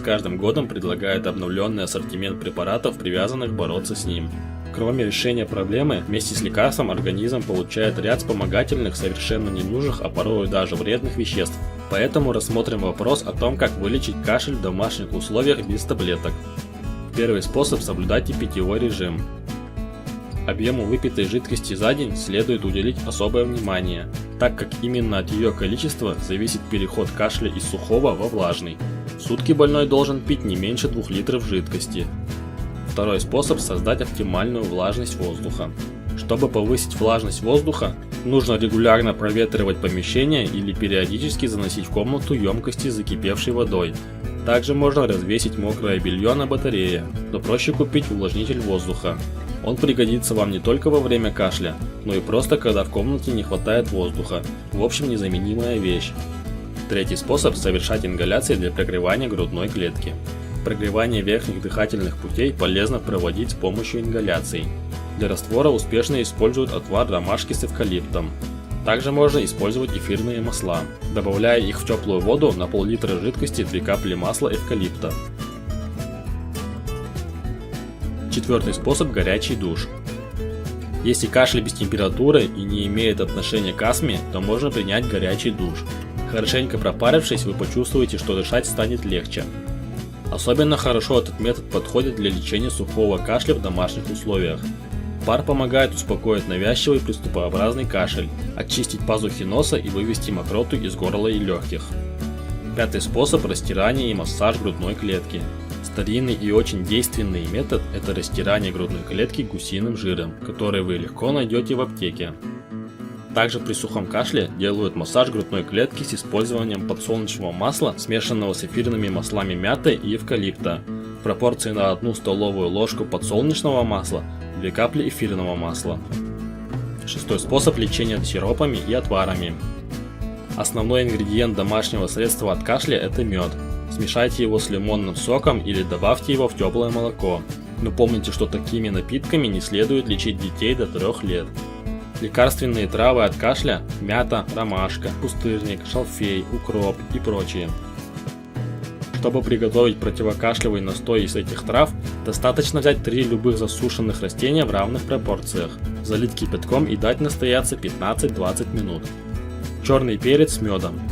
каждым годом предлагает обновленный ассортимент препаратов, привязанных бороться с ним. Кроме решения проблемы, вместе с лекарством организм получает ряд вспомогательных, совершенно ненужных, а порой даже вредных веществ. Поэтому рассмотрим вопрос о том, как вылечить кашель в домашних условиях без таблеток. Первый способ – соблюдайте питьевой режим. Объему выпитой жидкости за день следует уделить особое внимание, так как именно от ее количества зависит переход кашля из сухого во влажный. В сутки больной должен пить не меньше 2 литров жидкости. Второй способ – создать оптимальную влажность воздуха. Чтобы повысить влажность воздуха, нужно регулярно проветривать помещение или периодически заносить в комнату емкости с закипевшей водой. Также можно развесить мокрое белье на батарее, но проще купить увлажнитель воздуха. Он пригодится вам не только во время кашля, но и просто когда в комнате не хватает воздуха. В общем, незаменимая вещь. Третий способ – совершать ингаляции для прогревания грудной клетки. Прогревание верхних дыхательных путей полезно проводить с помощью ингаляций. Для раствора успешно используют отвар ромашки с эвкалиптом. Также можно использовать эфирные масла, добавляя их в теплую воду на пол-литра жидкости 2 капли масла эвкалипта. Четвертый способ – горячий душ. Если кашель без температуры и не имеет отношения к астме, то можно принять горячий душ. Хорошенько пропарившись, вы почувствуете, что дышать станет легче. Особенно хорошо этот метод подходит для лечения сухого кашля в домашних условиях. Пар помогает успокоить навязчивый приступообразный кашель, очистить пазухи носа и вывести мокроту из горла и легких. Пятый способ – растирание и массаж грудной клетки. Старинный и очень действенный метод – это растирание грудной клетки гусиным жиром, который вы легко найдете в аптеке. Также при сухом кашле делают массаж грудной клетки с использованием подсолнечного масла, смешанного с эфирными маслами мяты и эвкалипта, в пропорции на 1 столовую ложку подсолнечного масла, 2 капли эфирного масла. Шестой способ лечения сиропами и отварами. Основной ингредиент домашнего средства от кашля – это мед. Смешайте его с лимонным соком или добавьте его в теплое молоко. Но помните, что такими напитками не следует лечить детей до 3 лет. Лекарственные травы от кашля – мята, ромашка, пустырник, шалфей, укроп и прочие. Чтобы приготовить противокашлевый настой из этих трав, достаточно взять 3 любых засушенных растения в равных пропорциях, залить кипятком и дать настояться 15-20 минут. Черный перец с медом.